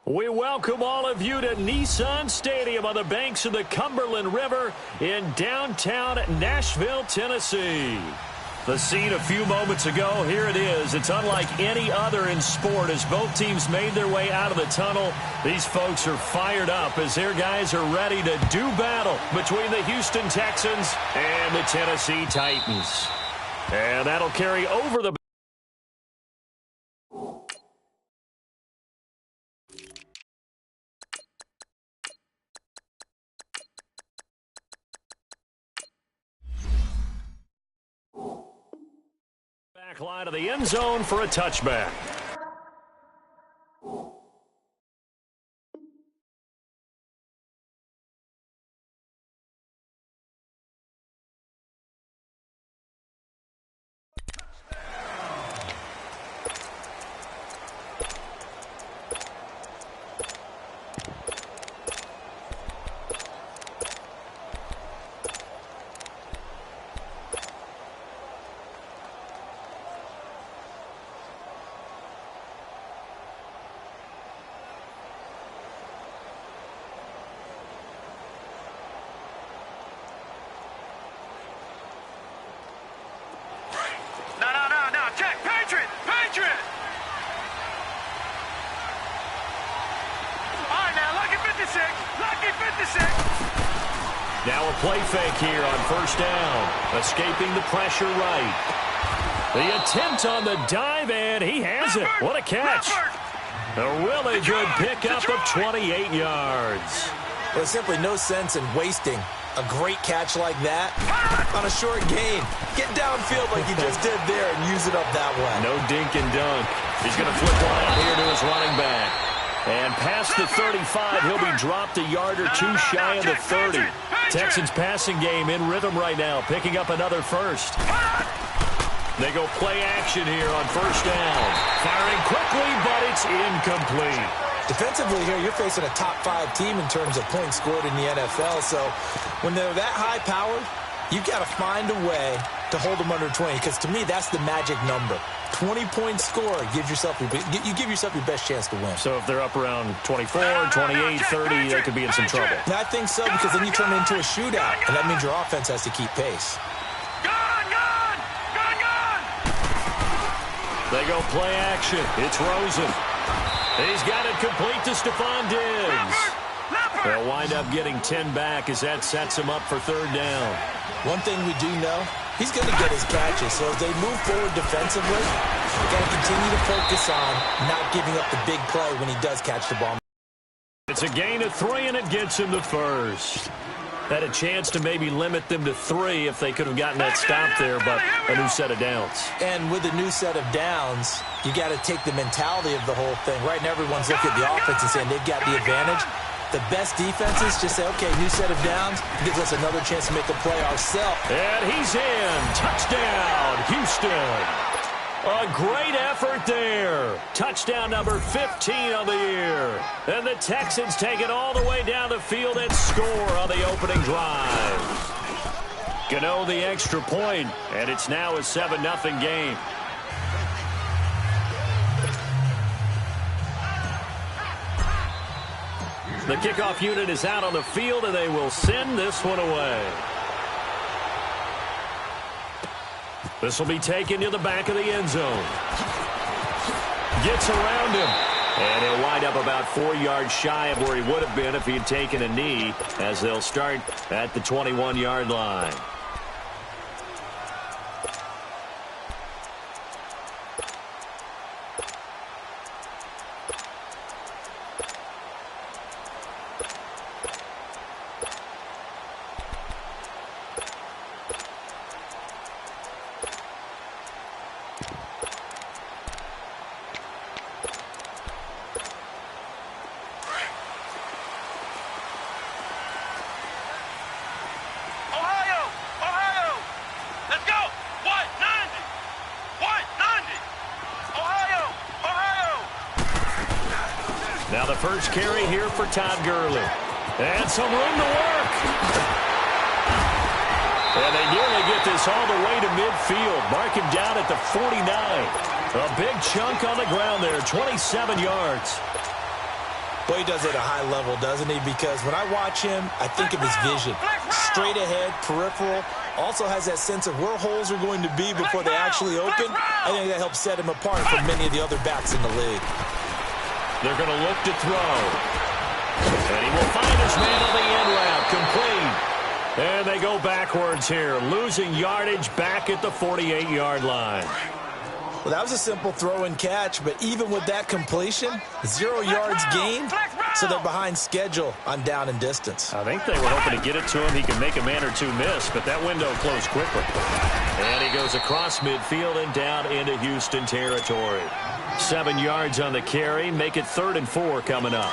We welcome all of you to Nissan Stadium on the banks of the Cumberland River in downtown Nashville, Tennessee. The scene a few moments ago, here it is. It's unlike any other in sport as both teams made their way out of the tunnel. These folks are fired up as their guys are ready to do battle between the Houston Texans and the Tennessee Titans. And that'll carry over the back line of the end zone for a touchback. Now a play fake here on first down. Escaping the pressure right. The attempt on the dive, and he has it. What a catch. A really good pickup of 28 yards. There's simply no sense in wasting a great catch like that on a short gain. Get downfield like he just did there and use it up that way. No dink and dunk. He's going to flip one out here to his running back. And past the 35, he'll be dropped a yard or two shy of the 30. Texans passing game in rhythm right now, picking up another first. They go play action here on first down. Firing quickly, but it's incomplete. Defensively here, you're facing a top-5 team in terms of points scored in the NFL. So when they're that high-powered, you've got to find a way to hold them under 20. Because to me, that's the magic number. 20-point score gives yourself you give yourself your best chance to win. So if they're up around 24, 28, 30, they could be in some trouble. I think so, because then you turn it into a shootout, and that means your offense has to keep pace. They go play action. It's Rosen. He's got it complete to Stephon Diggs. They'll wind up getting 10 back as that sets him up for third down. One thing we do know, he's going to get his catches. So as they move forward defensively, we've got to continue to focus on not giving up the big play when he does catch the ball. It's a gain of 3, and it gets him to first. Had a chance to maybe limit them to 3 if they could have gotten that stop there, but a new set of downs. And with a new set of downs, you got to take the mentality of the whole thing. Right now, everyone's looking at the offense and saying they've got the advantage. The best defenses just say, okay, new set of downs, gives us another chance to make a play ourselves. And he's in. Touchdown, Houston. A great effort there. Touchdown number 15 on the year. And the Texans take it all the way down the field and score on the opening drive. Gano the extra point, and it's now a 7-0 game. The kickoff unit is out on the field, and they will send this one away. This will be taken to the back of the end zone. Gets around him. And he'll wind up about 4 yards shy of where he would have been if he had taken a knee, as they'll start at the 21-yard line. Now the first carry here for Todd Gurley. And some room to work. And they nearly get this all the way to midfield. Mark him down at the 49. A big chunk on the ground there, 27 yards. Boy, he does it at a high level, doesn't he? Because when I watch him, I think of his vision. Straight ahead, peripheral. Also has that sense of where holes are going to be before they actually open. I think that helps set him apart from many of the other backs in the league. They're going to look to throw. And he will find his man on the end route. Complete. And they go backwards here, losing yardage back at the 48-yard line. Well, that was a simple throw and catch, but even with that completion, 0 yards gained, so they're behind schedule on down and distance. I think they were hoping to get it to him. He can make a man or two miss, but that window closed quickly. And he goes across midfield and down into Houston territory. 7 yards on the carry, make it 3rd and 4 coming up.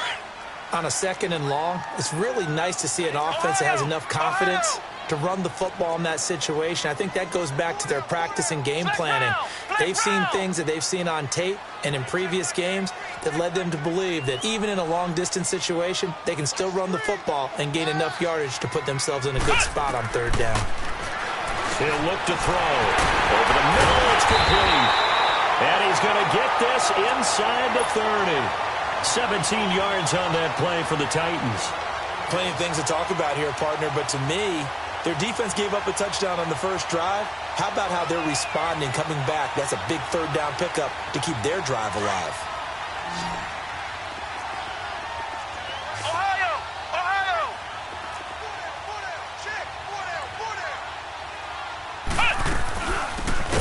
On a 2nd and long, it's really nice to see an offense that has enough confidence to run the football in that situation. I think that goes back to their practice and game planning. They've seen things that they've seen on tape and in previous games that led them to believe that even in a long-distance situation, they can still run the football and gain enough yardage to put themselves in a good spot on 3rd down. He'll look to throw. Over the middle, it's complete. And he's going to get this inside the 30. 17 yards on that play for the Titans. Plenty of things to talk about here, partner, but to me, their defense gave up a touchdown on the first drive. How about how they're responding, coming back? That's a big 3rd down pickup to keep their drive alive.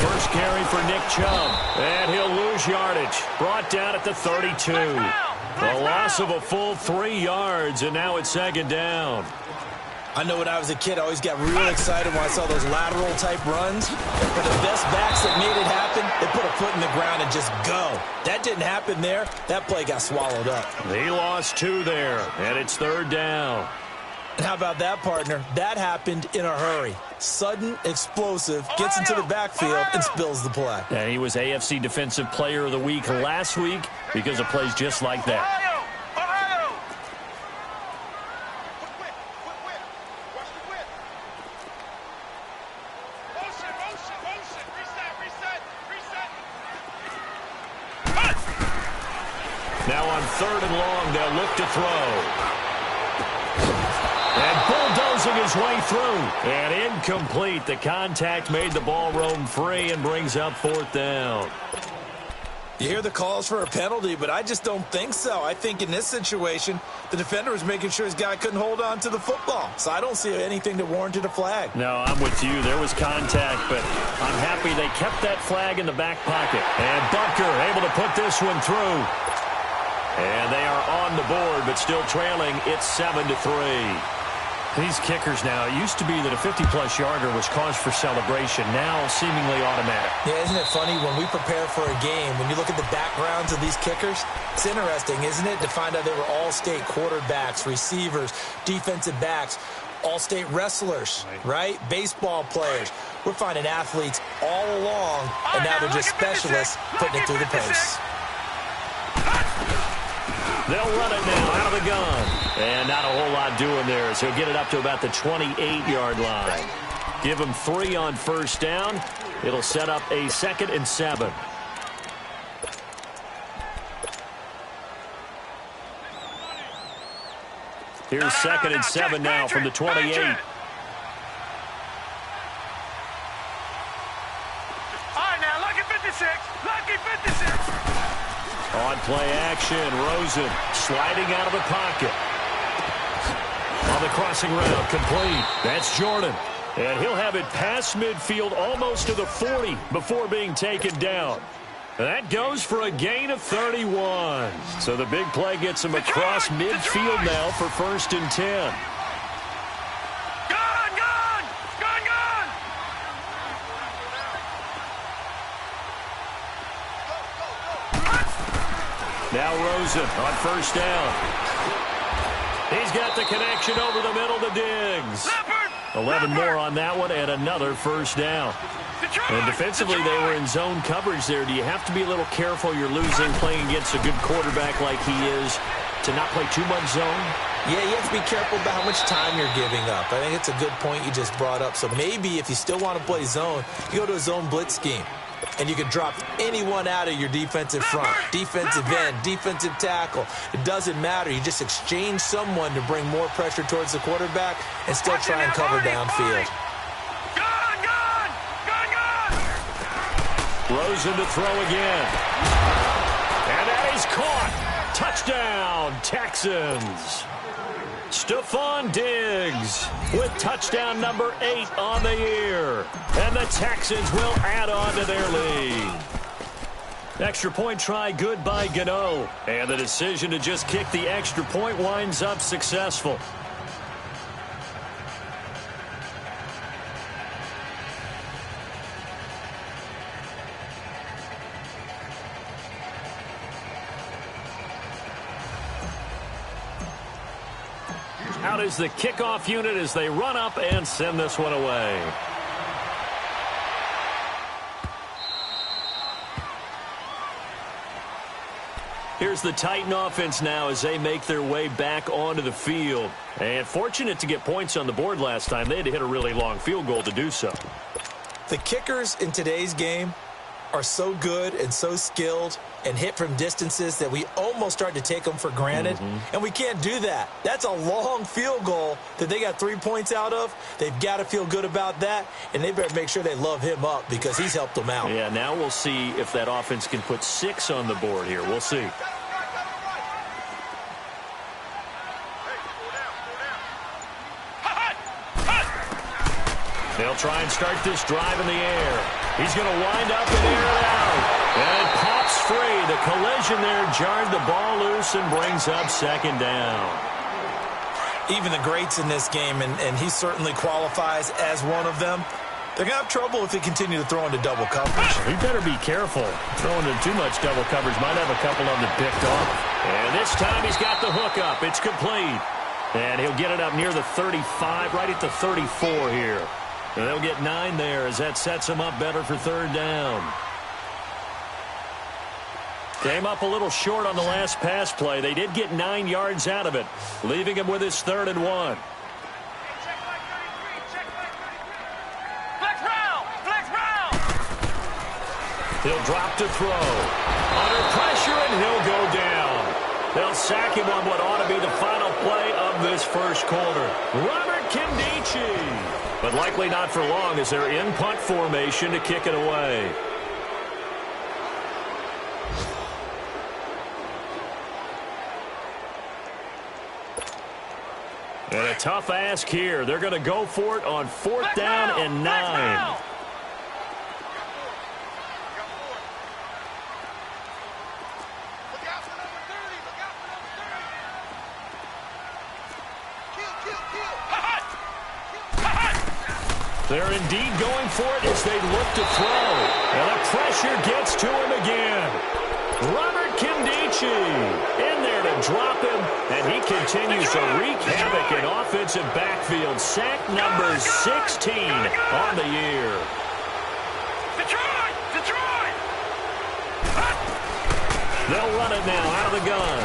First carry for Nick Chubb, and he'll lose yardage. Brought down at the 32. A loss of a full 3 yards, and now it's 2nd down. I know when I was a kid, I always got real excited when I saw those lateral-type runs. But the best backs that made it happen, they put a foot in the ground and just go. That didn't happen there. That play got swallowed up. He lost 2 there, and it's 3rd down. And how about that, partner? That happened in a hurry. Sudden, explosive, gets into the backfield and spills the play. And he was AFC Defensive Player of the Week last week because of plays just like that. Now on 3rd and long, they'll look to throw. And bulldozing his way through. And incomplete. The contact made the ball roam free and brings up 4th down. You hear the calls for a penalty, but I just don't think so. I think in this situation, the defender was making sure his guy couldn't hold on to the football. So I don't see anything that warranted a flag. No, I'm with you. There was contact, but I'm happy they kept that flag in the back pocket. And Butker able to put this one through. And they are on the board, but still trailing. It's 7-3. These kickers now, it used to be that a 50-plus yarder was cause for celebration. Now seemingly automatic. Yeah, isn't it funny when we prepare for a game, when you look at the backgrounds of these kickers, it's interesting, isn't it, to find out they were all-state quarterbacks, receivers, defensive backs, all-state wrestlers, right? Baseball players. We're finding athletes all along, and now they're just specialists putting it through the pace. They'll run it now out of the gun. And not a whole lot doing there, so he'll get it up to about the 28-yard line. Give him 3 on 1st down. It'll set up a 2nd and 7. Here's 2nd and 7 now from the 28. All right, now, lucky 56. Lucky 56. On play action, Rosen sliding out of the pocket. On the crossing route, complete. That's Jordan. And he'll have it past midfield almost to the 40 before being taken down. That goes for a gain of 31. So the big play gets him across midfield now for 1st and 10. Now Rosen on 1st down. He's got the connection over the middle to Diggs. 11 more on that one and another 1st down. And defensively, they were in zone coverage there. Do you have to be a little careful? You're losing playing against a good quarterback like he is to not play too much zone? Yeah, you have to be careful about how much time you're giving up. I think it's a good point you just brought up. So maybe if you still want to play zone, you go to a zone blitz scheme. and you can drop anyone out of your defensive front. Defensive end, defensive tackle. It doesn't matter. You just exchange someone to bring more pressure towards the quarterback and still try and cover downfield. Rosen to throw again. And that is caught. Touchdown, Texans. Stephon Diggs with touchdown number 8 on the year. And the Texans will add on to their lead. Extra point try good by Gano. And the decision to just kick the extra point winds up successful. Out is the kickoff unit as they run up and send this one away. Here's the Titan offense now as they make their way back onto the field. And fortunate to get points on the board last time. They had to hit a really long field goal to do so. The kickers in today's game are so good and so skilled and hit from distances that we almost start to take them for granted. And we can't do that. That's a long field goal that they got 3 points out of. They've got to feel good about that, and they better make sure they love him up because he's helped them out. Yeah, now we'll see if that offense can put 6 on the board here. We'll see. They'll try and start this drive in the air. He's going to wind up and air it out. And it pops free. The collision there jarred the ball loose and brings up second down. Even the greats in this game, and he certainly qualifies as one of them, they're going to have trouble if they continue to throw into double coverage. He better be careful. Throwing into too much double coverage might have a couple of them picked off. And this time he's got the hook up. It's complete. And he'll get it up near the 35, right at the 34 here. And they'll get 9 there as that sets them up better for third down. Came up a little short on the last pass play. They did get 9 yards out of it, leaving him with his 3rd and 1. He'll drop to throw. Under pressure, and he'll go down. They'll sack him on what ought to be the final play of this first quarter. Robert Kindici. But likely not for long as they're in punt formation to kick it away. And a tough ask here. They're going to go for it on 4th down and 9. They're indeed going for it as they look to throw. And the pressure gets to him again. Robert Kindici in there to drop him, and he continues to wreak havoc in offensive backfield. Sack number 16 on the year. Detroit! They'll run it now out of the gun.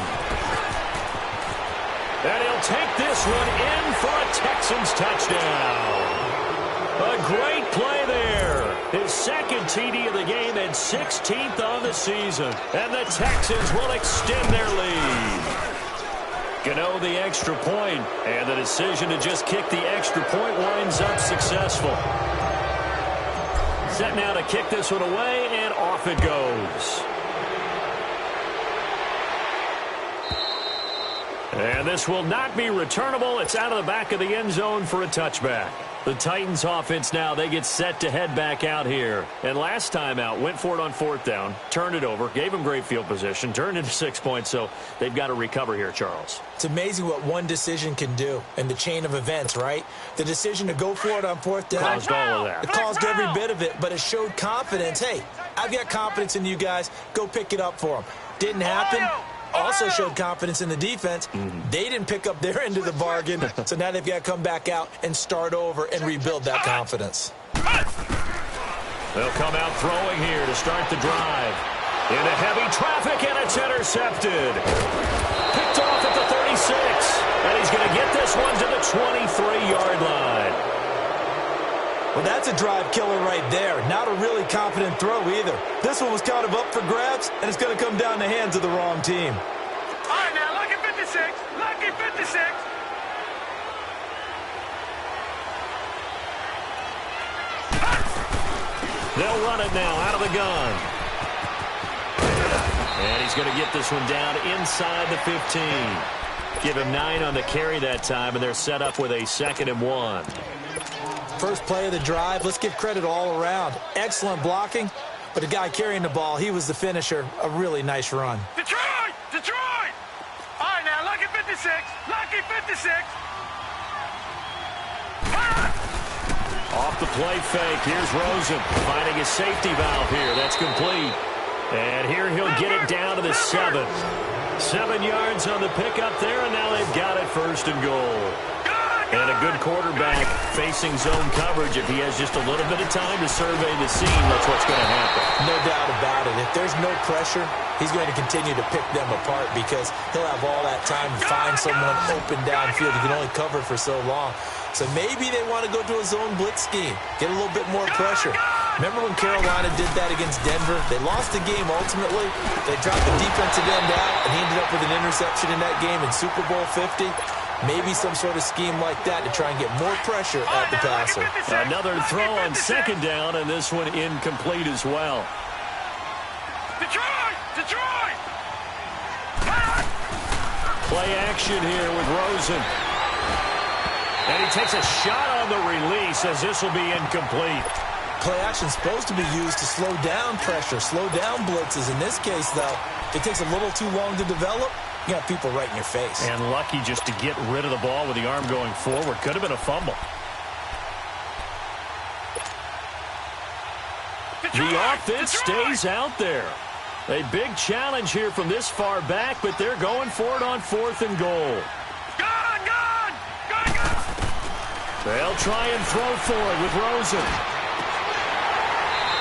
And he'll take this one in for a Texans touchdown. A great play there. His second TD of the game and 16th on the season. And the Texans will extend their lead. Gano the extra point, and the decision to just kick the extra point winds up successful. Set now to kick this one away, and off it goes. And this will not be returnable. It's out of the back of the end zone for a touchback. The Titans offense now, they get set to head back out here. And last time out, went for it on 4th down, turned it over, gave them great field position, turned into 6 points, so they've got to recover here, Charles. It's amazing what one decision can do in the chain of events, right? The decision to go for it on 4th down. Caused all of that. It caused every bit of it, but it showed confidence. Hey, I've got confidence in you guys. Go pick it up for them. Didn't happen. Also showed confidence in the defense. They didn't pick up their end of the bargain, so now they've got to come back out and start over and rebuild that confidence. They'll come out throwing here to start the drive. Into heavy traffic, and it's intercepted. Picked off at the 36, and he's going to get this one to the 23-yard line. Well, that's a drive killer right there. Now to really confident throw either. This one was kind of up for grabs, and it's going to come down the hands of the wrong team. All right, now, lucky 56. Lucky 56. They'll run it now out of the gun. And he's going to get this one down inside the 15. Give him 9 on the carry that time, and they're set up with a 2nd and 1. First play of the drive, let's give credit all around. Excellent blocking, but the guy carrying the ball, he was the finisher. A really nice run. Detroit! Detroit! All right, now, lucky 56. Lucky 56. Off the play fake, here's Rosen finding his safety valve here. That's complete. And here he'll get it down to the 7. 7 yards on the pickup there, and now they've got it 1st and goal. And a good quarterback facing zone coverage. If he has just a little bit of time to survey the scene, that's what's going to happen. No doubt about it. If there's no pressure, he's going to continue to pick them apart because he'll have all that time to find someone open downfield. He can only cover for so long. So maybe they want to go to a zone blitz scheme, get a little bit more pressure. Remember when Carolina did that against Denver? They lost the game ultimately. They dropped the defensive end out, and he ended up with an interception in that game in Super Bowl 50. Maybe some sort of scheme like that to try and get more pressure at the passer. Another throw on 2nd down, and this one incomplete as well. Detroit! Detroit! Play action here with Rosen. And he takes a shot on the release as this will be incomplete. Play action is supposed to be used to slow down pressure, slow down blitzes. In this case, though, it takes a little too long to develop. You got people right in your face. And lucky just to get rid of the ball with the arm going forward. Could have been a fumble. The offense stays out there. A big challenge here from this far back, but they're going for it on 4th and goal. They'll try and throw for it with Rosen.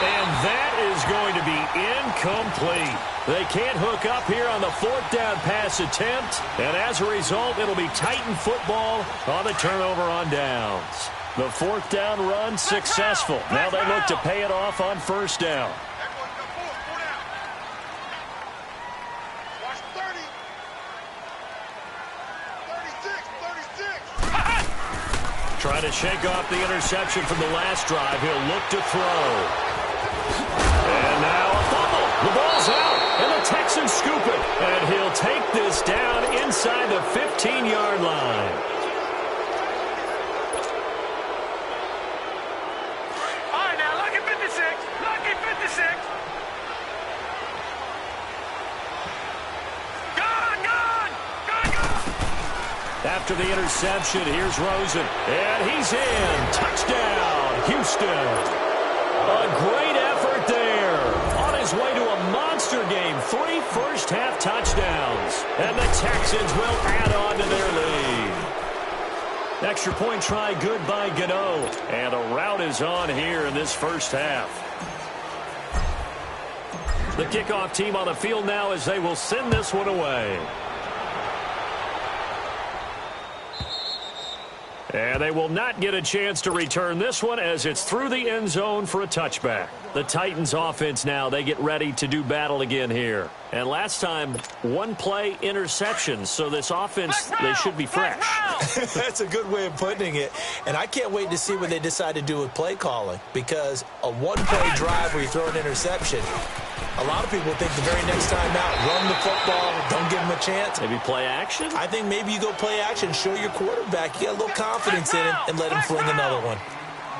And that is going to be incomplete. They can't hook up here on the 4th down pass attempt. And as a result, it'll be Titan football on the turnover on downs. The 4th down run successful. Now they look to pay it off on 1st down. Trying to shake off the interception from the last drive. He'll look to throw. And now a fumble. The ball's out, and the Texans scoop it. And he'll take this down inside the 15-yard line. All right, now, lucky 56. Lucky 56. After the interception, here's Rosen. And he's in. Touchdown, Houston. A great effort there. On his way to a monster game. 3 first-half touchdowns. And the Texans will add on to their lead. Extra point try good by Gano. And the rout is on here in this first half. The kickoff team on the field now as they will send this one away. And they will not get a chance to return this one as it's through the end zone for a touchback. The Titans offense now, they get ready to do battle again here. And last time, 1 play interception, so this offense, they should be fresh. That's a good way of putting it. And I can't wait to see what they decide to do with play calling, because a 1-play drive where you throw an interception, a lot of people think the very next time out, run the football, don't give them a chance. Maybe play action? I think maybe you go play action, show your quarterback you got a little confidence in him, and let him fling another one.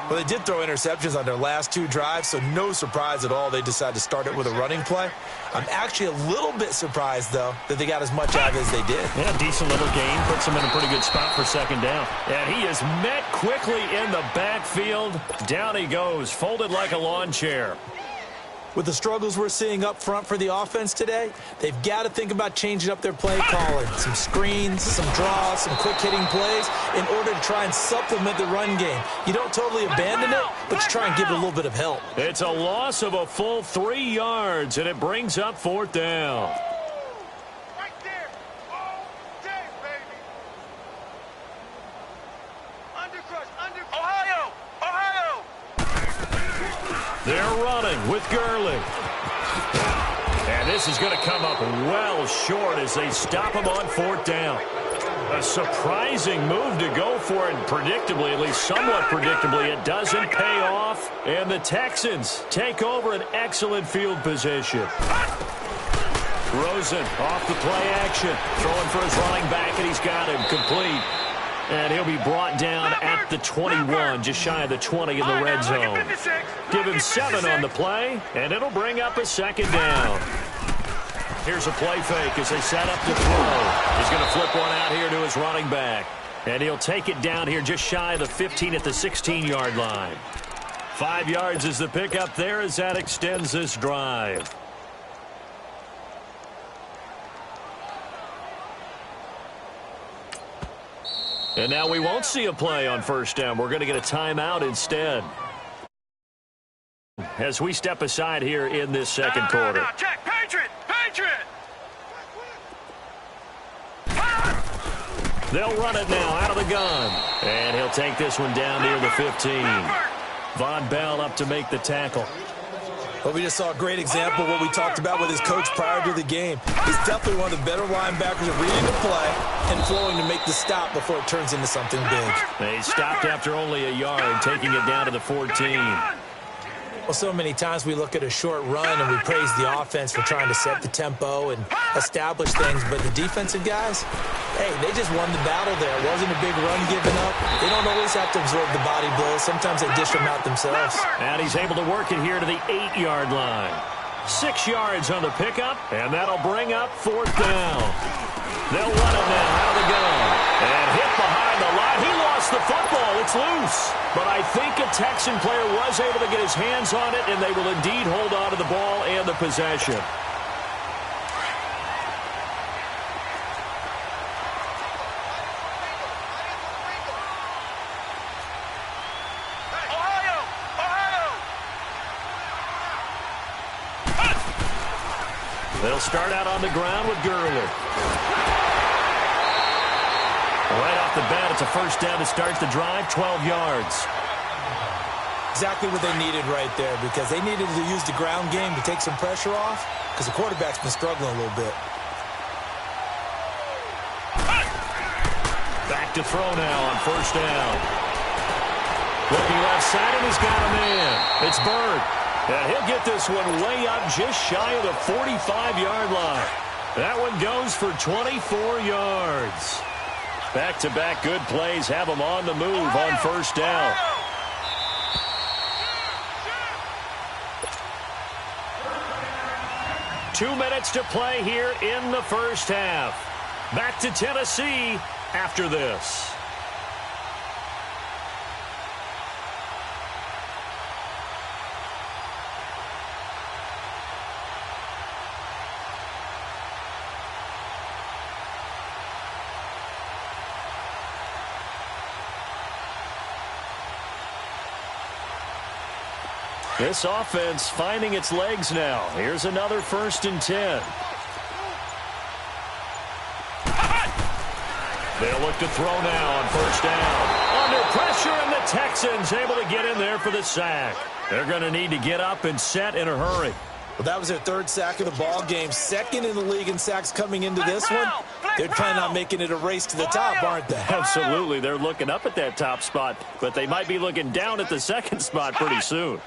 Well, they did throw interceptions on their last 2 drives, so no surprise at all they decided to start it with a running play. I'm actually a little bit surprised, though, that they got as much out as they did. Yeah, decent little gain. Puts him in a pretty good spot for 2nd down. And he is met quickly in the backfield. Down he goes, folded like a lawn chair. With the struggles we're seeing up front for the offense today, they've got to think about changing up their play calling. Some screens, some draws, some quick-hitting plays in order to try and supplement the run game. You don't totally abandon it, but you try and give it a little bit of help. It's a loss of a full 3 yards, and it brings up 4th down. Right there. All day, baby. Undercrush, Ohio! Ohio! They're They're running with Gurley. And this is going to come up well short as they stop him on 4th down. A surprising move to go for it, and predictably, at least somewhat predictably, it doesn't pay off. And the Texans take over an excellent field position. Rosen off the play action, throwing for his running back, and he's got him complete. And he'll be brought down at the 21, just shy of the 20 in the red zone. Give him 7 on the play, and it'll bring up a 2nd down. Here's a play fake as they set up to throw. He's going to flip one out here to his running back. And he'll take it down here just shy of the 15 at the 16-yard line. 5 yards is the pickup there as that extends this drive. And now we won't see a play on 1st down. We're going to get a timeout instead. As we step aside here in this 2nd quarter. No, check. Patriot! Patriot! They'll run it now out of the gun. And he'll take this one down near the 15. Von Bell up to make the tackle. Well, we just saw a great example of what we talked about with his coach prior to the game. He's definitely one of the better linebackers at reading the play and flowing to make the stop before it turns into something big. They stopped after only a yard, taking it down to the 14. Well, so many times we look at a short run and we praise the offense for trying to set the tempo and establish things, but the defensive guys, hey, they just won the battle there. It wasn't a big run given up. They don't always have to absorb the body blows. Sometimes they dish them out themselves. And he's able to work it here to the 8-yard line. 6 yards on the pickup, and that'll bring up 4th down. They'll run it now out of the gun. And hit behind the line. He lost the football. It's loose. But I think a Texan player was able to get his hands on it, and they will indeed hold on to the ball and the possession. They'll start out on the ground with Gurley. Right off the bat, it's a 1st down to start the drive, 12 yards. Exactly what they needed right there, because they needed to use the ground game to take some pressure off, because the quarterback's been struggling a little bit. Back to throw now on 1st down. Looking left side, and he's got a man. It's Bird. And he'll get this one way up just shy of the 45-yard line. That one goes for 24 yards. Back-to-back good plays have him on the move on 1st down. Two minutes to play here in the 1st half. Back to Tennessee after this. This offense finding its legs now. Here's another 1st and 10. They'll look to throw now on 1st down. Under pressure, and the Texans able to get in there for the sack. They're going to need to get up and set in a hurry. Well, that was their 3rd sack of the ball game. 2nd in the league in sacks coming into this one. They're planning on making it a race to the top, aren't they? Absolutely. They're looking up at that top spot, but they might be looking down at the 2nd spot pretty soon.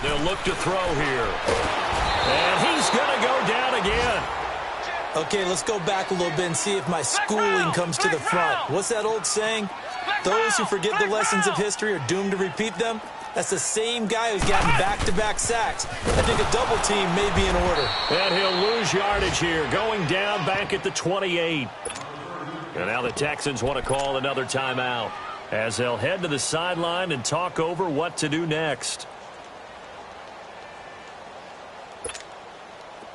They'll look to throw here. And he's going to go down again. Okay, let's go back a little bit and see if my schooling comes to the front. What's that old saying? Those who forget the lessons of history are doomed to repeat them. That's the same guy who's gotten back-to-back sacks. I think a double team may be in order. And he'll lose yardage here, going down back at the 28. And now the Texans want to call another timeout as they'll head to the sideline and talk over what to do next.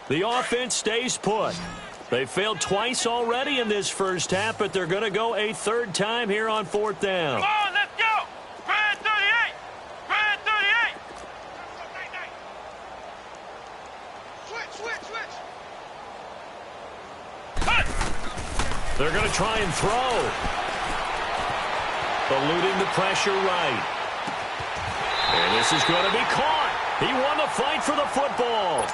The offense stays put. They failed twice already in this 1st half, but they're going to go a 3rd time here on 4th down. Come on, let's go! Red 38! Red 38! Switch! They're going to try and throw. Eluding the pressure right. And this is going to be caught. He won the fight for the football.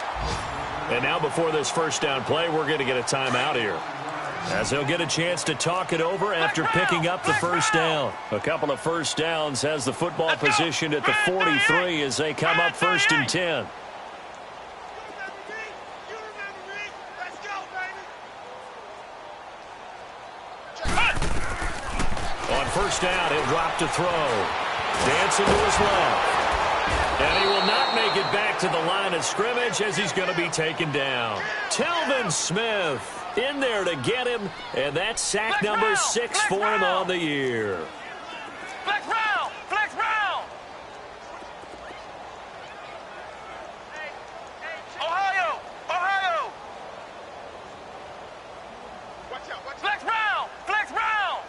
And now before this first down play, we're going to get a timeout here, as he'll get a chance to talk it over after picking up the first down. A couple of first downs has the football positioned at the 43 as they come up 1st and 10. On first down, he'll drop to throw. Dancing to his left. And he will not make it back to the line of scrimmage as he's going to be taken down. Telvin Smith in there to get him, and that's sack number 6 for him on the year. Flex round! Flex round! Ohio! Ohio! Watch out! Flex round! Flex round!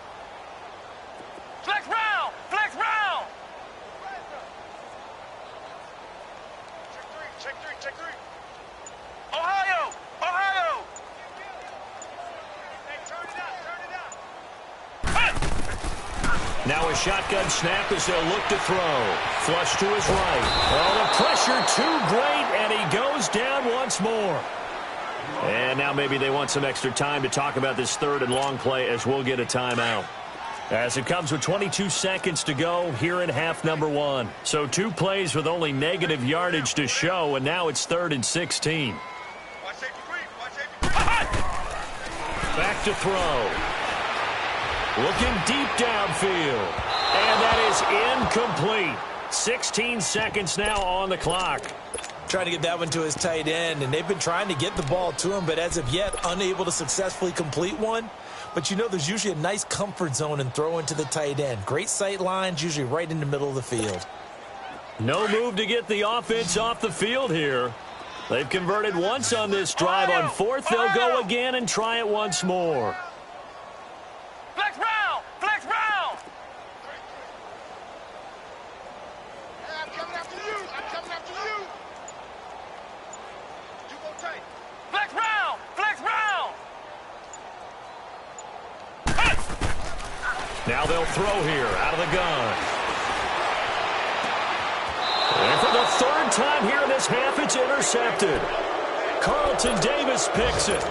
Flex round! Flex round! Check three! Check three! Ohio! Ohio! Now a shotgun snap as they'll look to throw. Flush to his right. Oh, the pressure too great, and he goes down once more. And now maybe they want some extra time to talk about this 3rd and long play as we'll get a timeout. As it comes with 22 seconds to go here in half number 1. So 2 plays with only negative yardage to show, and now it's 3rd and 16. Back to throw. Looking deep downfield. And that is incomplete. 16 seconds now on the clock. Trying to get that one to his tight end, and they've been trying to get the ball to him, but as of yet, unable to successfully complete one. But you know, there's usually a nice comfort zone in throwing to the tight end. Great sight lines, usually right in the middle of the field. No move to get the offense off the field here. They've converted once on this drive. On 4th, they'll go again and try it once more. Flex round! Flex round! Hey, I'm coming after you! I'm coming after you! You go tight. Flex round! Flex round! Now they'll throw here out of the gun. And for the 3rd time here in this half, it's intercepted. Carlton Davis picks it.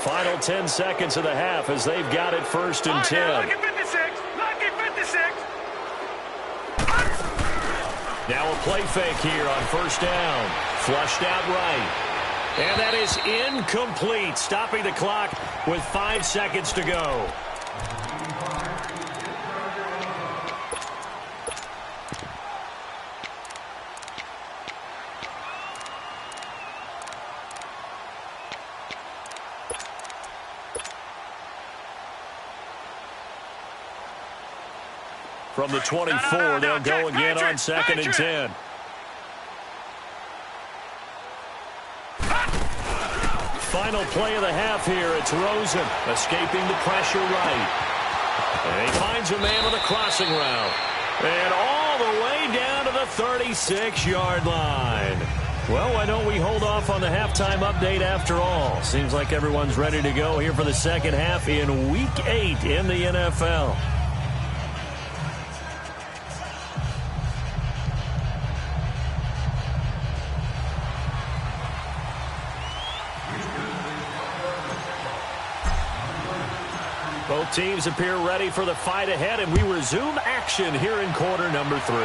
Final 10 seconds of the half as they've got it 1st and 10. Lucky 56! Lucky 56! Now a play fake here on 1st down. Flushed out right. And that is incomplete, stopping the clock with 5 seconds to go. From the 24, they'll go again on 2nd and 10. Final play of the half here. It's Rosen escaping the pressure right. And he finds a man on the crossing route. And all the way down to the 36-yard line. Well, why don't we hold off on the halftime update after all? Seems like everyone's ready to go here for the second half in Week 8 in the NFL. Both teams appear ready for the fight ahead, and we resume action here in quarter number 3.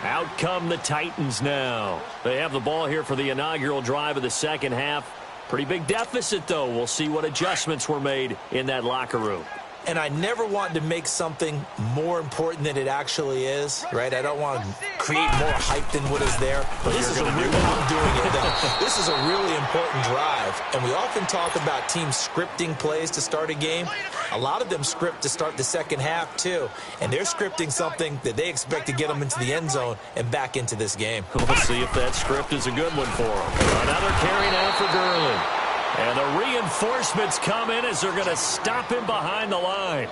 Out come the Titans now. They have the ball here for the inaugural drive of the second half. Pretty big deficit, though. We'll see what adjustments were made in that locker room. And I never want to make something more important than it actually is, right? I don't want to create more hype than what is there. But this is a really, I'm doing it though. This is a really important drive. And we often talk about teams scripting plays to start a game. A lot of them script to start the second half too. And they're scripting something that they expect to get them into the end zone and back into this game. We'll see if that script is a good one for them. Another carry now for Gurley. And the reinforcements come in as they're going to stop him behind the line.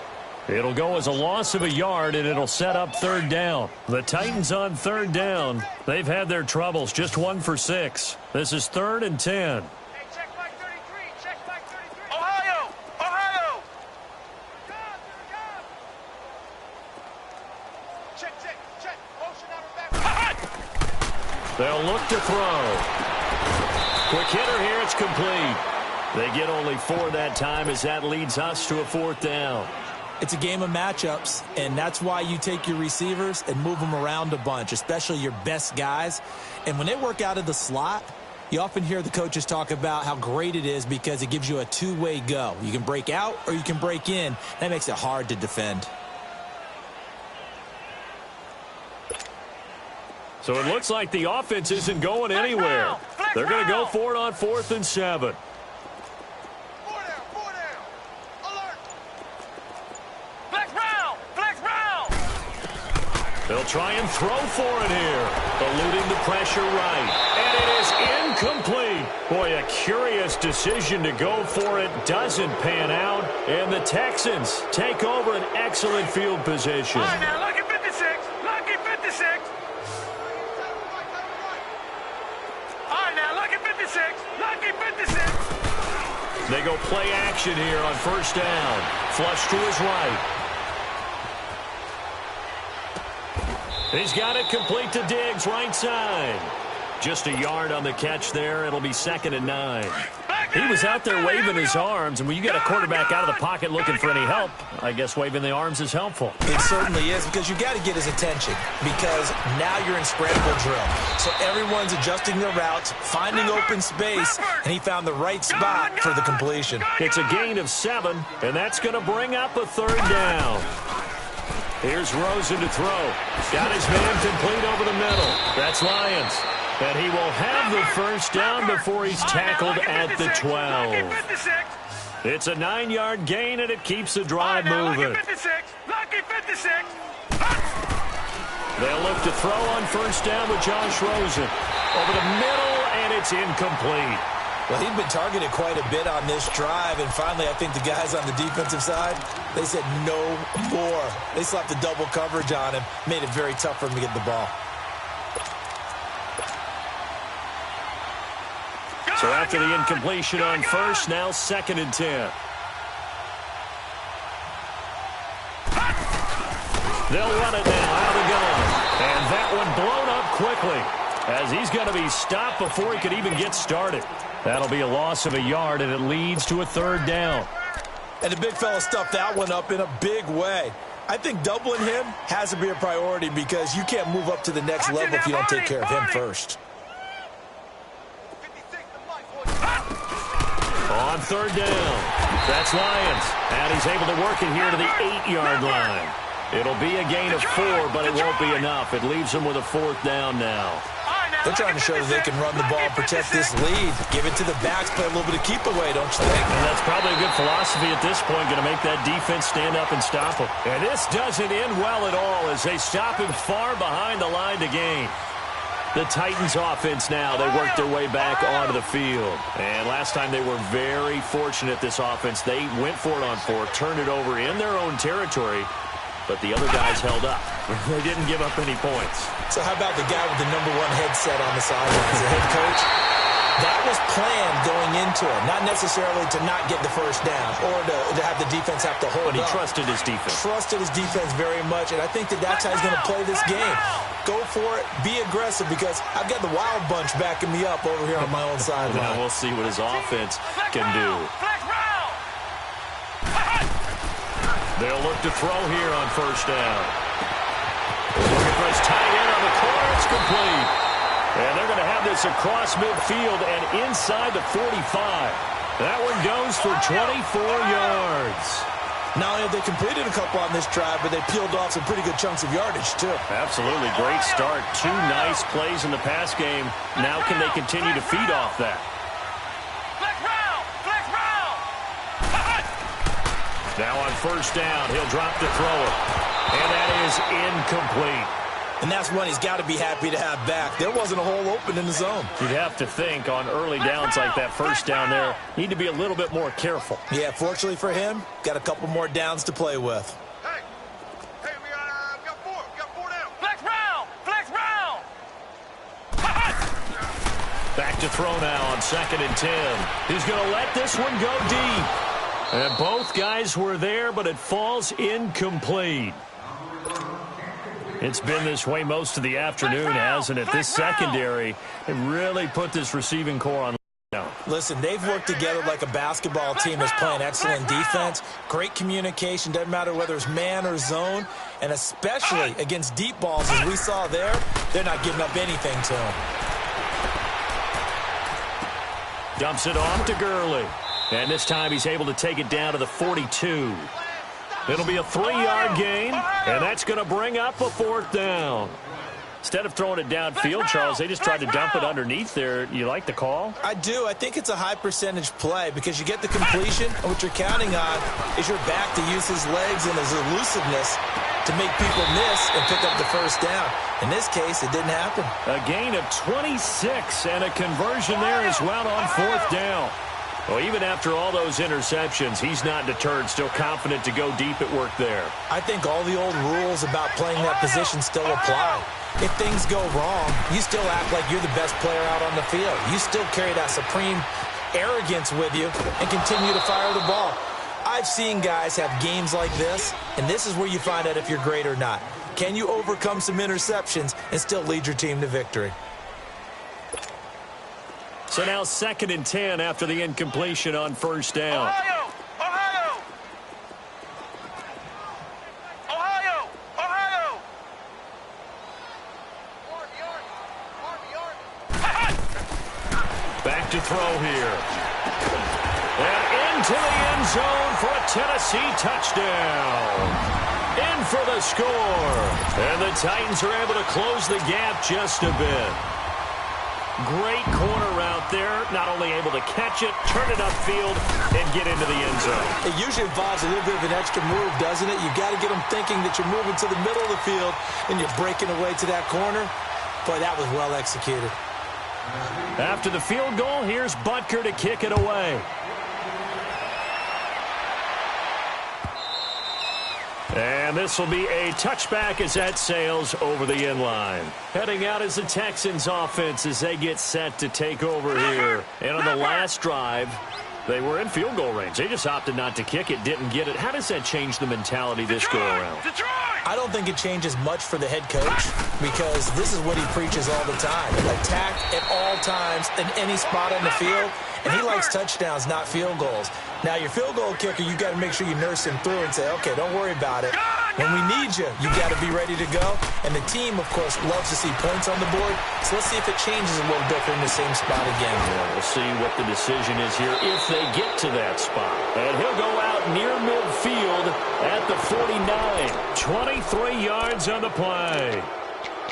It'll go as a loss of a yard, and it'll set up 3rd down. The Titans on 3rd down. They've had their troubles, just 1 for 6. This is 3rd and 10. Hey, check back 33. Check back 33. Ohio! They'll look to throw. Quick hitter here. It's complete. They get only 4 that time as that leads us to a 4th down. It's a game of matchups, and that's why you take your receivers and move them around a bunch, especially your best guys. And when they work out of the slot, you often hear the coaches talk about how great it is because it gives you a two-way go. You can break out or you can break in. That makes it hard to defend. So it looks like the offense isn't going anywhere. They're going to go for it on 4th and 7. They'll try and throw for it here. Eluding the pressure right. And it is incomplete. Boy, a curious decision to go for it. Doesn't pan out. And the Texans take over an excellent field position. All right, now, lucky 56. Lucky 56. All right, now, lucky 56. Lucky 56. They go play action here on 1st down. Flush to his right. He's got it complete to Diggs, right side. Just a yard on the catch there. It'll be 2nd and 9. He was out there waving his arms, and when you get a quarterback out of the pocket looking for any help, I guess waving the arms is helpful. It certainly is, because you got to get his attention, because now you're in scramble drill. So everyone's adjusting their routes, finding open space, and he found the right spot for the completion. It's a gain of 7, and that's going to bring up a 3rd down. Here's Rosen to throw. Got his man complete over the middle. That's Lyons. And he will have the 1st down before he's tackled at the 12. It's a 9-yard gain, and it keeps the drive moving. Lucky 56. They'll look to throw on 1st down with Josh Rosen. Over the middle, and it's incomplete. Well, he'd been targeted quite a bit on this drive, and finally I think the guys on the defensive side, they said no more. They slapped the double coverage on him, made it very tough for him to get the ball. So after the incompletion on 1st, now 2nd and 10. They'll run it now out of the gun. And that one blown up quickly as he's going to be stopped before he could even get started. That'll be a loss of a yard, and it leads to a 3rd down. And the big fella stuffed that one up in a big way. I think doubling him has to be a priority because you can't move up to the next level if you don't take care of him first. On 3rd down, that's Lyons. And he's able to work it here to the 8-yard line. It'll be a gain of 4, but it won't be enough. It leaves them with a 4th down now. They're trying to show that they can run the ball and protect this lead. Give it to the backs, play a little bit of keep away, don't you think? And that's probably a good philosophy at this point, going to make that defense stand up and stop him. And this doesn't end well at all as they stop him far behind the line to gain. The Titans offense now, they work their way back onto the field. And last time they were very fortunate, this offense. They went for it on 4, turned it over in their own territory, but the other guys held up. They didn't give up any points. So how about the guy with the #1 headset on the sidelines, the head coach? That was planned going into it, not necessarily to not get the 1st down or to have the defense have to hold up. But he trusted his defense. Trusted his defense very much, and I think that that's how he's going to play this game. Go for it, be aggressive, because I've got the Wild Bunch backing me up over here on my own sideline. Now we'll see what his offense can do. They'll look to throw here on 1st down. Looking for his tight end on the corner. It's complete. And they're going to have this across midfield and inside the 45. That one goes for 24 yards. Not only have they completed a couple on this drive, but they peeled off some pretty good chunks of yardage, too. Absolutely. Great start. 2 nice plays in the pass game. Now can they continue to feed off that? Now on 1st down, he'll drop to throw it. And that is incomplete. And that's one he's got to be happy to have back. There wasn't a hole open in the zone. You'd have to think on early downs like that 1st down there, need to be a little bit more careful. Yeah, fortunately for him, got a couple more downs to play with. Hey, we got 4. We got 4 down. Flex round. Back to throw now on 2nd and 10. He's going to let this one go deep. And both guys were there, but it falls incomplete. It's been this way most of the afternoon, hasn't it? This secondary, it really put this receiving core on. Listen, they've worked together like a basketball team that's playing excellent defense. Great communication, doesn't matter whether it's man or zone. And especially against deep balls, as we saw there, they're not giving up anything to them. Dumps it off to Gurley. And this time he's able to take it down to the 42. It'll be a 3-yard gain, and that's going to bring up a 4th down. Instead of throwing it downfield, Charles, they just tried to dump it underneath there. You like the call? I do. I think it's a high-percentage play because you get the completion, and what you're counting on is your back to use his legs and his elusiveness to make people miss and pick up the first down. In this case, it didn't happen. A gain of 26 and a conversion there as well on 4th down. Well, even after all those interceptions, he's not deterred, still confident to go deep at work there. I think all the old rules about playing that position still apply. If things go wrong, you still act like you're the best player out on the field. You still carry that supreme arrogance with you and continue to fire the ball. I've seen guys have games like this, and this is where you find out if you're great or not. Can you overcome some interceptions and still lead your team to victory? So now 2nd and 10 after the incompletion on 1st down. Ohio! Ohio! Ohio! Ohio! Back to throw here. And into the end zone for a Tennessee touchdown. In for the score. And the Titans are able to close the gap just a bit. Great corner route there. Not only able to catch it, turn it upfield, and get into the end zone. It usually involves a little bit of an extra move, doesn't it? You've got to get them thinking that you're moving to the middle of the field and you're breaking away to that corner. Boy, that was well executed. After the field goal, here's Butker to kick it away. And this will be a touchback as that sails over the end line. Heading out is the Texans offense as they get set to take over here. And on the last drive, they were in field goal range. They just opted not to kick it, didn't get it. How does that change the mentality this go-around? I don't think it changes much for the head coach because this is what he preaches all the time. Attack at all times in any spot on the field, and he likes touchdowns, not field goals. Now, your field goal kicker, you got to make sure you nurse him through and say, okay, don't worry about it. When we need you, you got to be ready to go. And the team, of course, loves to see points on the board. So let's see if it changes a little bit in the same spot again. Yeah, we'll see what the decision is here if they get to that spot. And he'll go out near midfield at the 49. 23 yards on the play.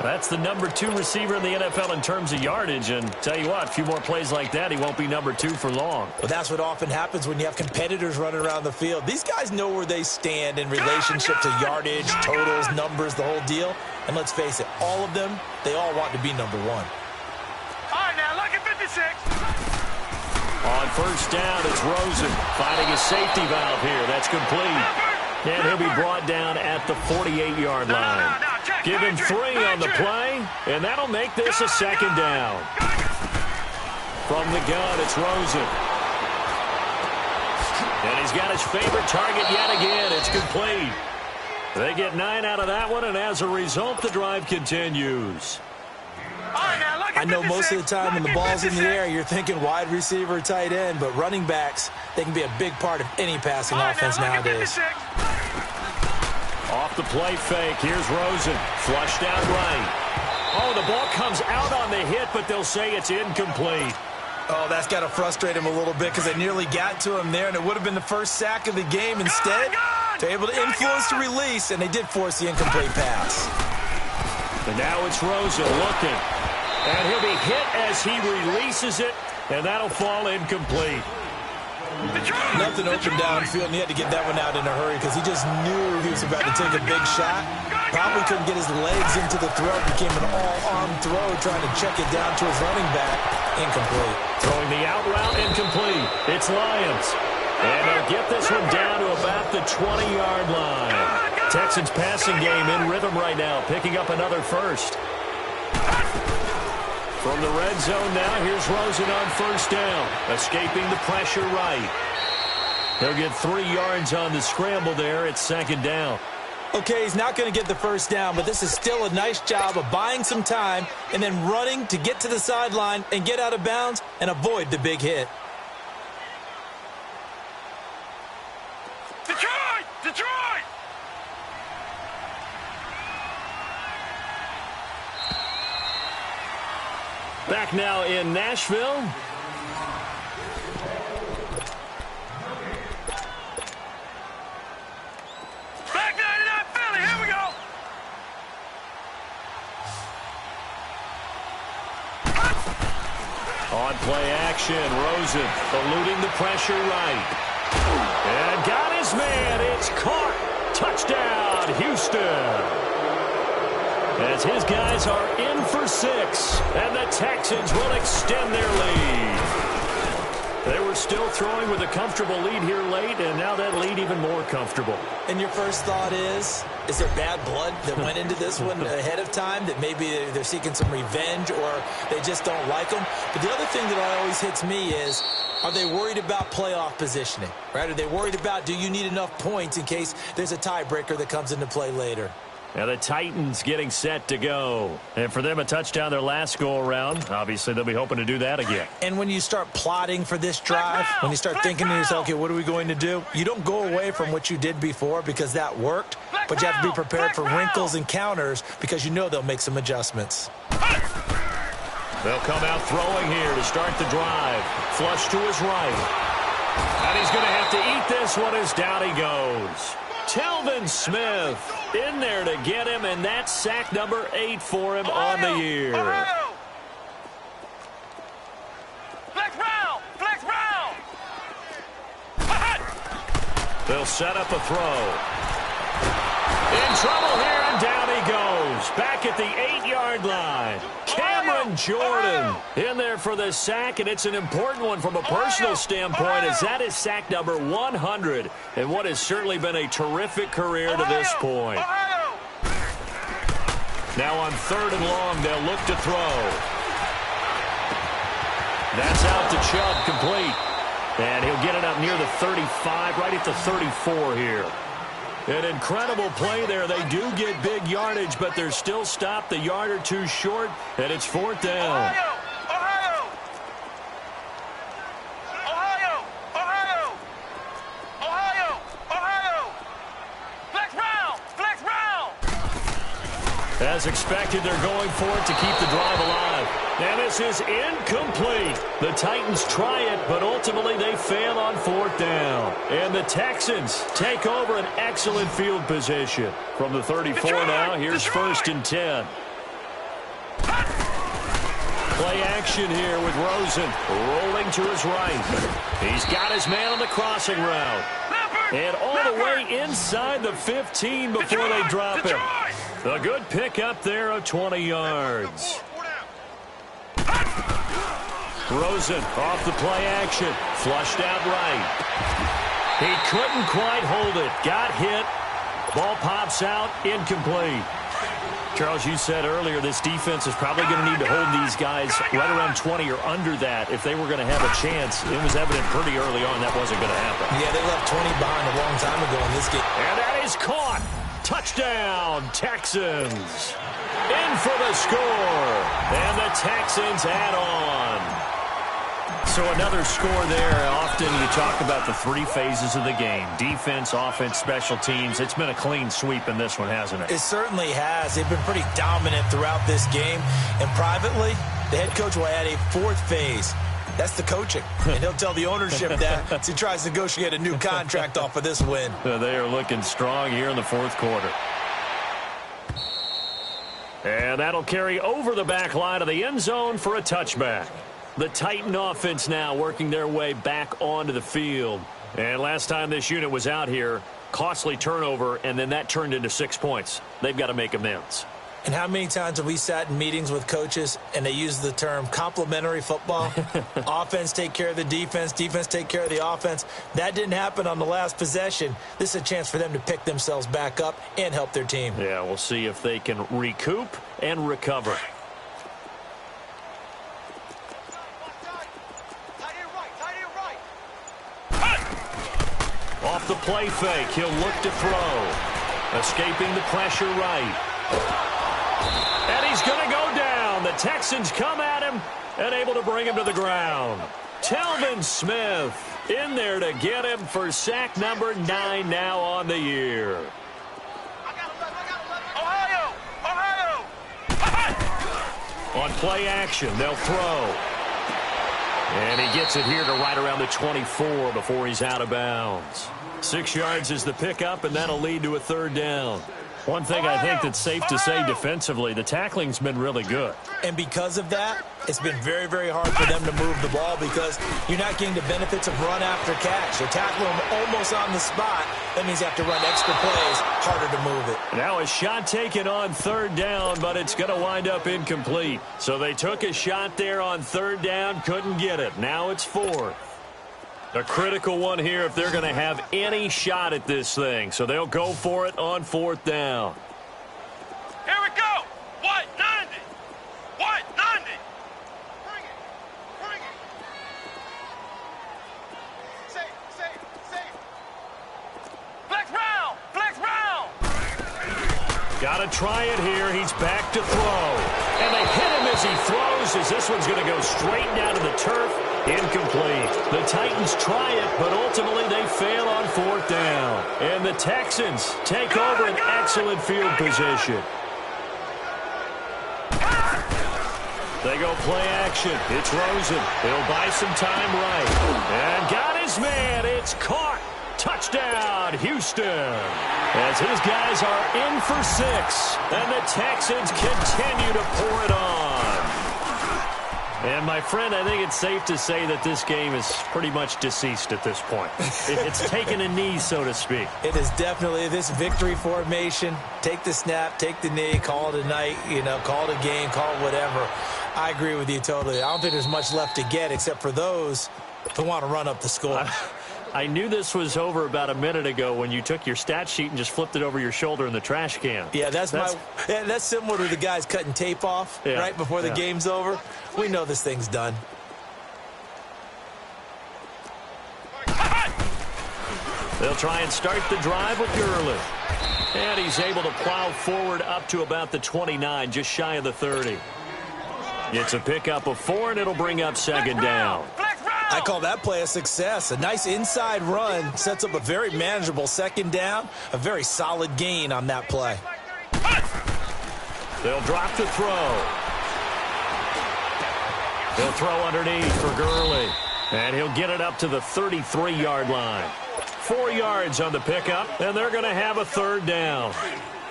That's the number 2 receiver in the NFL in terms of yardage. And tell you what, a few more plays like that, he won't be number 2 for long. Well, that's what often happens when you have competitors running around the field. These guys know where they stand in relationship to yardage, totals, numbers, the whole deal. And let's face it, all of them, they all want to be number 1. All right, now, look at 56. On 1st down, it's Rosen finding his safety valve here. That's complete. And he'll be brought down at the 48-yard line. Give him 3 on the play, and that'll make this a 2nd down. From the gun, it's Rosen. And he's got his favorite target yet again. It's complete. They get 9 out of that one, and as a result, the drive continues. I know most of the time when the ball's in the air, you're thinking wide receiver, tight end, but running backs, they can be a big part of any passing offense nowadays. Off the play fake, here's Rosen, flushed out right. Oh, the ball comes out on the hit, but they'll say it's incomplete. Oh, that's got to frustrate him a little bit because they nearly got to him there, and it would have been the first sack of the game. Instead, they're able to influence the release, and they did force the incomplete pass. And now it's Rosen looking. And he'll be hit as he releases it, and that'll fall incomplete. Nothing open downfield, and he had to get that one out in a hurry because he just knew he was about to take a big shot. Probably couldn't get his legs into the throw. Became an all-arm throw, trying to check it down to his running back. Incomplete. Throwing the out route, incomplete. It's Lions. And they'll get this one down to about the 20-yard line. Texans passing game in rhythm right now, picking up another first. From the red zone now, here's Rosen on 1st down, escaping the pressure right. He'll get 3 yards on the scramble there. It's 2nd down. Okay, he's not going to get the first down, but this is still a nice job of buying some time and then running to get to the sideline and get out of bounds and avoid the big hit. Detroit! Detroit! Back now in Nashville. Back 99 Philly, here we go! On play action, Rosen eluding the pressure right. And got his man. It's caught. Touchdown, Houston. As his guys are in for 6, and the Texans will extend their lead. They were still throwing with a comfortable lead here late, and now that lead even more comfortable. And your first thought is there bad blood that went into this one ahead of time, that maybe they're seeking some revenge or they just don't like them? But the other thing that always hits me is, are they worried about playoff positioning? Right? Are they worried about, do you need enough points in case there's a tiebreaker that comes into play later? Now the Titans getting set to go. And for them, a touchdown their last go-around. Obviously, they'll be hoping to do that again. And when you start plotting for this drive, when you start thinking to yourself, okay, what are we going to do? You don't go away from what you did before because that worked, but you have to be prepared for wrinkles and counters because you know they'll make some adjustments. They'll come out throwing here to start the drive. Flush to his right. And he's going to have to eat this one as down he goes. Telvin Smith in there to get him, and that's sack number 8 for him on the year. Flex round! Flex round! They'll set up a throw. In trouble here, and down he goes. Back at the 8-yard line. Cameron Jordan in there for the sack, and it's an important one from a personal standpoint, as that is sack number 100 and what has certainly been a terrific career to this point. Now on 3rd and long, they'll look to throw. That's out to Chubb, complete. And he'll get it up near the 35, right at the 34 here. An incredible play there. They do get big yardage, but they're still stopped a yard or two short, and it's 4th down. Ohio! Ohio! Ohio! Ohio! Ohio! Flex round! Flex round! As expected, they're going for it to keep the drive alive. And this is incomplete. The Titans try it, but ultimately they fail on 4th down. And the Texans take over an excellent field position. From the 34 now, here's 1st and 10. Play action here with Rosen rolling to his right. He's got his man on the crossing route. And all the way inside the 15 before they drop him. A good pick up there of 20 yards. Rosen off the play action. Flushed out right. He couldn't quite hold it. Got hit. Ball pops out. Incomplete. Charles, you said earlier this defense is probably going to need to hold these guys right around 20 or under that if they were going to have a chance. It was evident pretty early on that wasn't going to happen. Yeah, they left 20 behind a long time ago in this game. And that is caught. Touchdown, Texans. In for the score. And the Texans add on. So another score there. Often you talk about the 3 phases of the game. Defense, offense, special teams. It's been a clean sweep in this one, hasn't it? It certainly has. They've been pretty dominant throughout this game. And privately, the head coach will add a 4th phase. That's the coaching. And he'll tell the ownership that as he tries to negotiate a new contract off of this win. They are looking strong here in the 4th quarter. And that'll carry over the back line of the end zone for a touchback. The Titan offense now working their way back onto the field. And last time this unit was out here, costly turnover, and then that turned into 6 points. They've got to make amends. And how many times have we sat in meetings with coaches and they use the term complementary football? Offense take care of the defense, defense take care of the offense. That didn't happen on the last possession. This is a chance for them to pick themselves back up and help their team. Yeah, we'll see if they can recoup and recover. Off the play fake, he'll look to throw. Escaping the pressure right. And he's going to go down. The Texans come at him and able to bring him to the ground. Telvin Smith in there to get him for sack number 9 now on the year. On play action, they'll throw. And he gets it here to right around the 24 before he's out of bounds. 6 yards is the pickup, and that'll lead to a third down. One thing I think that's safe to say defensively, the tackling's been really good. And because of that, it's been very, very hard for them to move the ball because you're not getting the benefits of run after catch. You're tackling them almost on the spot. That means you have to run extra plays, harder to move it. Now a shot taken on third down, but it's going to wind up incomplete. So they took a shot there on third down, couldn't get it. Now it's fourth. A critical one here if they're going to have any shot at this thing. So they'll go for it on fourth down. Here we go. White 90. White 90. Bring it. Bring it. Safe. Flex round. Flex round. Got to try it here. He's back to throw. And they hit him as he throws, as this one's going to go straight down to the turf. Incomplete. The Titans try it, but ultimately they fail on fourth down. And the Texans take over an excellent field position. They go play action. It's Rosen. He'll buy some time right. And got his man. It's caught. Touchdown, Houston. As his guys are in for 6. And the Texans continue to pour it on. And, my friend, I think it's safe to say that this game is pretty much deceased at this point. It's taken a knee, so to speak. It is definitely this victory formation. Take the snap, take the knee, call it a night, call it a game, call it whatever. I agree with you totally. I don't think there's much left to get except for those who want to run up the score. I knew this was over about a minute ago when you took your stat sheet and just flipped it over your shoulder in the trash can. Yeah, that's similar to the guys cutting tape off right before the game's over. We know this thing's done. They'll try and start the drive with Gurley. And he's able to plow forward up to about the 29, just shy of the 30. It's a pickup of 4, and it'll bring up second down. I call that play a success. A nice inside run sets up a very manageable second down. A very solid gain on that play. They'll drop the throw. They'll throw underneath for Gurley. And he'll get it up to the 33-yard line. 4 yards on the pickup, and they're going to have a third down.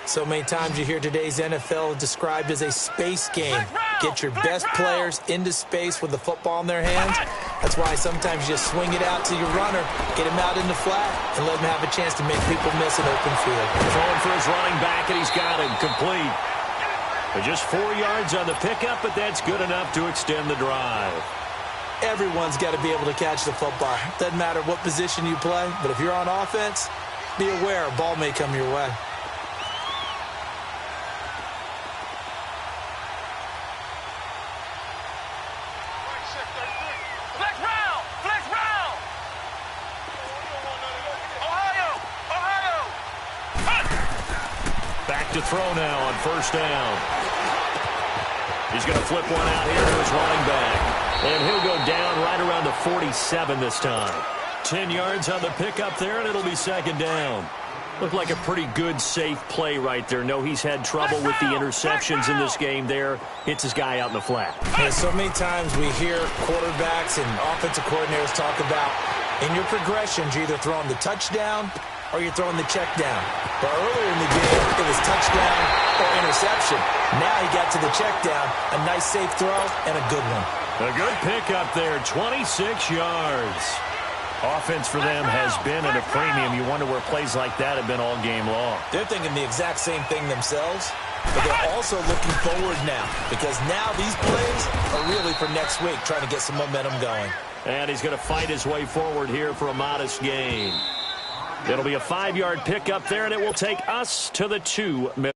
So many times you hear today's NFL described as a space game. Get your best players into space with the football in their hands. That's why sometimes you just swing it out to your runner, get him out in the flat, and let him have a chance to make people miss an open field. Throwing for his running back, and he's got him complete. But just 4 yards on the pickup, but that's good enough to extend the drive. Everyone's got to be able to catch the football. Doesn't matter what position you play, but if you're on offense, be aware a ball may come your way. To throw now on first down. He's going to flip one out here to his running back. And he'll go down right around the 47 this time. 10 yards on the pickup there, and it'll be second down. Looked like a pretty good, safe play right there. No, he's had trouble with the interceptions in this game there. Hits his guy out in the flat. Yeah, so many times we hear quarterbacks and offensive coordinators talk about in your progressions, you're either throwing the touchdown or you're throwing the check down. But earlier in the game, it was touchdown or interception. Now he got to the check down, a nice safe throw, and a good one. A good pickup there, 26 yards. Offense for them has been at a premium. You wonder where plays like that have been all game long. They're thinking the exact same thing themselves, but they're also looking forward now because now these plays are really for next week, trying to get some momentum going. And he's going to fight his way forward here for a modest gain. It'll be a 5-yard pickup there, and it will take us to the 2-minute.